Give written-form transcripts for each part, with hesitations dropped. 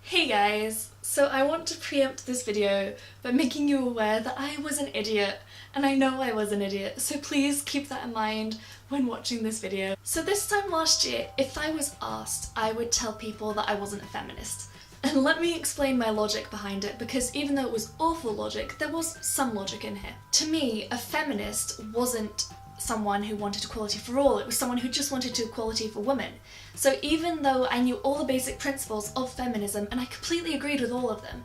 Hey guys, so I want to preempt this video by making you aware that I was an idiot, and I know I was an idiot, so please keep that in mind when watching this video. So this time last year, if I was asked, I would tell people that I wasn't a feminist. And let me explain my logic behind it, because even though it was awful logic, there was some logic in here. To me, a feminist wasn't someone who wanted equality for all, it was someone who just wanted equality for women. So even though I knew all the basic principles of feminism, and I completely agreed with all of them,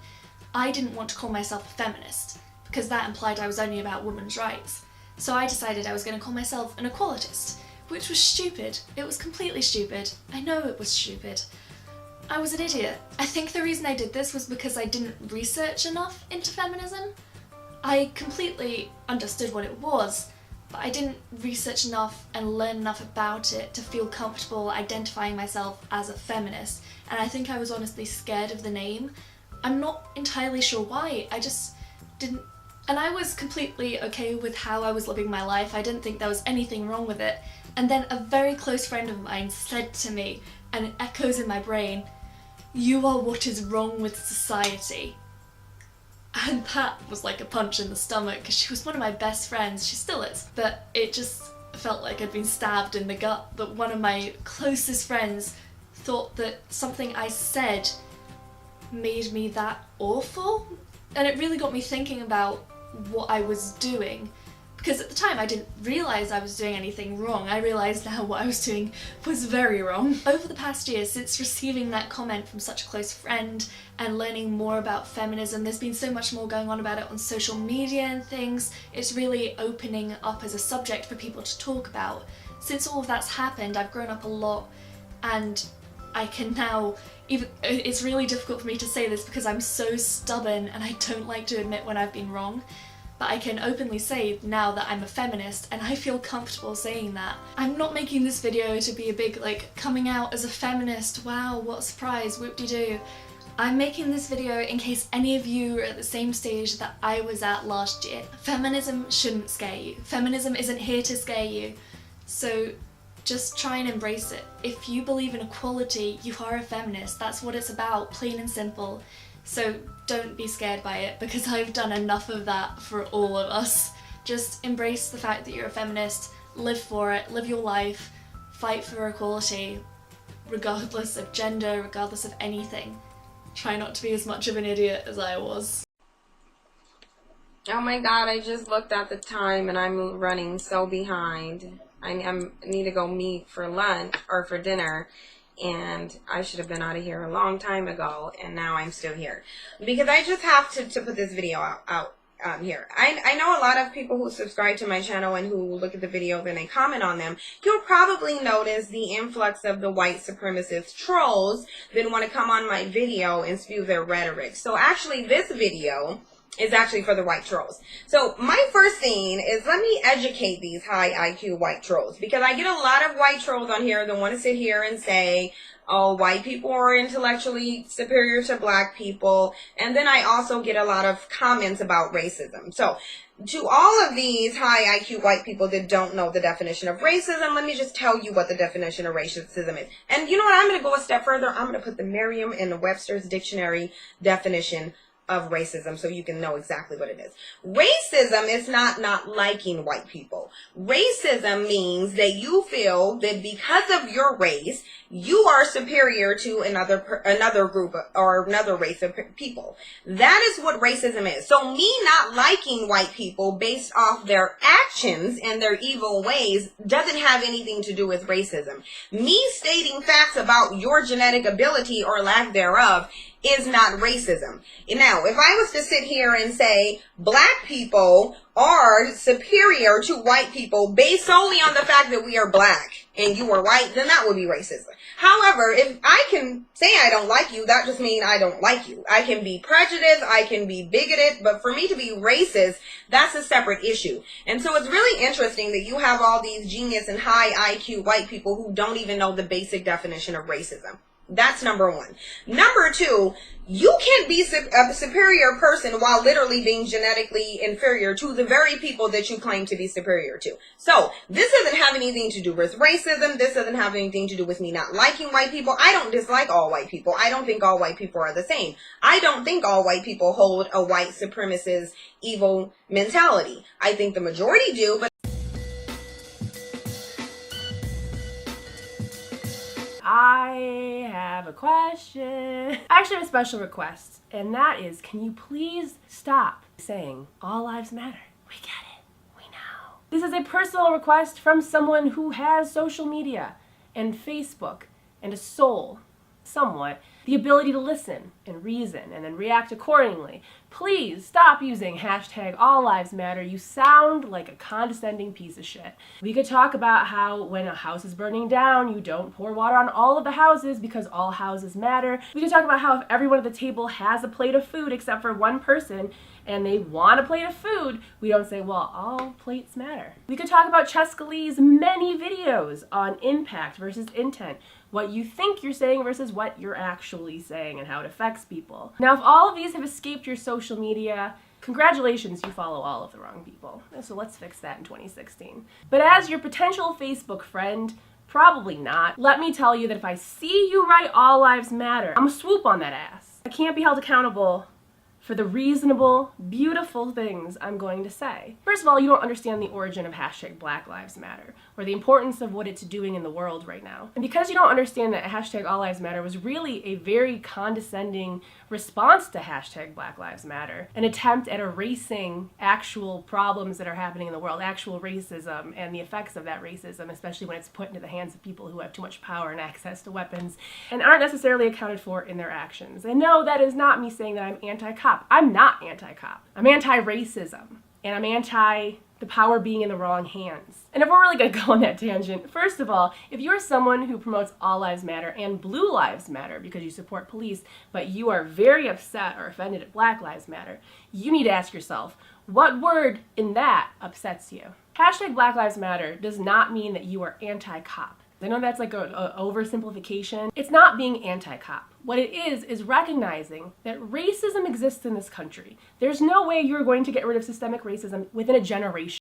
I didn't want to call myself a feminist, because that implied I was only about women's rights. So I decided I was going to call myself an equalitist, which was stupid. It was completely stupid. I know it was stupid. I was an idiot. I think the reason I did this was because I didn't research enough into feminism. I completely understood what it was, but I didn't research enough and learn enough about it to feel comfortable identifying myself as a feminist, and I think I was honestly scared of the name. I'm not entirely sure why, I just didn't, and I was completely okay with how I was living my life. I didn't think there was anything wrong with it, and then a very close friend of mine said to me, and it echoes in my brain, "You are what is wrong with society." And that was like a punch in the stomach, because she was one of my best friends, she still is, but it just felt like I'd been stabbed in the gut, that one of my closest friends thought that something I said made me that awful, and it really got me thinking about what I was doing, because at the time I didn't realise I was doing anything wrong. I realised now what I was doing was very wrong. Over the past year, since receiving that comment from such a close friend and learning more about feminism, there's been so much more going on about it on social media and things. It's really opening up as a subject for people to talk about. Since all of that's happened, I've grown up a lot, and I can now, it's really difficult for me to say this because I'm so stubborn and I don't like to admit when I've been wrong, but I can openly say now that I'm a feminist, and I feel comfortable saying that. I'm not making this video to be a big, like, coming out as a feminist, wow, what a surprise, whoop-de-doo. I'm making this video in case any of you are at the same stage that I was at last year. Feminism shouldn't scare you. Feminism isn't here to scare you. So just try and embrace it. If you believe in equality, you are a feminist. That's what it's about, plain and simple. So don't be scared by it, because I've done enough of that for all of us. Just embrace the fact that you're a feminist, live for it, live your life, fight for equality, regardless of gender, regardless of anything. Try not to be as much of an idiot as I was. Oh my god, I just looked at the time and I'm running so behind. I need to go meet for lunch, or for dinner, and I should have been out of here a long time ago, and now I'm still here. Because I just have to put this video out here. I know a lot of people who subscribe to my channel and who look at the videos and they comment on them. You'll probably notice the influx of the white supremacist trolls that want to come on my video and spew their rhetoric. So actually this video is actually for the white trolls. So my first thing is, let me educate these high IQ white trolls, because I get a lot of white trolls on here that want to sit here and say, oh, white people are intellectually superior to black people. And then I also get a lot of comments about racism. So to all of these high IQ white people that don't know the definition of racism, let me just tell you what the definition of racism is. And you know what? I'm going to go a step further. I'm going to put the Merriam and the Webster's dictionary definition of racism so you can know exactly what it is. Racism is not liking white people. Racism means that you feel that because of your race, you are superior to another group or another race of people. That is what racism is. So me not liking white people based off their actions and their evil ways doesn't have anything to do with racism. Me stating facts about your genetic ability or lack thereof is not racism. Now, if I was to sit here and say black people are superior to white people based solely on the fact that we are black and you are white, then that would be racism. However, if I can say I don't like you, that just means I don't like you. I can be prejudiced, I can be bigoted, but for me to be racist, that's a separate issue. And so it's really interesting that you have all these genius and high IQ white people who don't even know the basic definition of racism. That's number one. Number two, you can't be a superior person while literally being genetically inferior to the very people that you claim to be superior to. So, this doesn't have anything to do with racism. This doesn't have anything to do with me not liking white people. I don't dislike all white people. I don't think all white people are the same. I don't think all white people hold a white supremacist evil mentality. I think the majority do, but I have a question. I actually have a special request, and that is, can you please stop saying all lives matter? We get it. We know. This is a personal request from someone who has social media and Facebook and a soul, somewhat, the ability to listen and reason and then react accordingly. Please stop using hashtag all lives matter. You sound like a condescending piece of shit. We could talk about how when a house is burning down, you don't pour water on all of the houses because all houses matter. We could talk about how if everyone at the table has a plate of food except for one person and they want a plate of food, we don't say, well, all plates matter. We could talk about Cheska Lee's many videos on impact versus intent, what you think you're saying versus what you're actually saying and how it affects people. Now, if all of these have escaped your social media, congratulations, you follow all of the wrong people. So let's fix that in 2016. But as your potential Facebook friend, probably not. Let me tell you that if I see you write all lives matter, I'm gonna swoop on that ass. I can't be held accountable for the reasonable, beautiful things I'm going to say. First of all, you don't understand the origin of hashtag Black Lives Matter, or the importance of what it's doing in the world right now. And because you don't understand that hashtag All Lives Matter was really a very condescending response to hashtag Black Lives Matter, an attempt at erasing actual problems that are happening in the world, actual racism, and the effects of that racism, especially when it's put into the hands of people who have too much power and access to weapons, and aren't necessarily accounted for in their actions. And no, that is not me saying that I'm anti-cop. I'm not anti-cop. I'm anti-racism, and I'm anti the power being in the wrong hands. And if we're really gonna go on that tangent, first of all, if you're someone who promotes All Lives Matter and Blue Lives Matter because you support police, but you are very upset or offended at Black Lives Matter, you need to ask yourself, what word in that upsets you? Hashtag Black Lives Matter does not mean that you are anti-cop. I know that's like an oversimplification. It's not being anti-cop. What it is recognizing that racism exists in this country. There's no way you're going to get rid of systemic racism within a generation.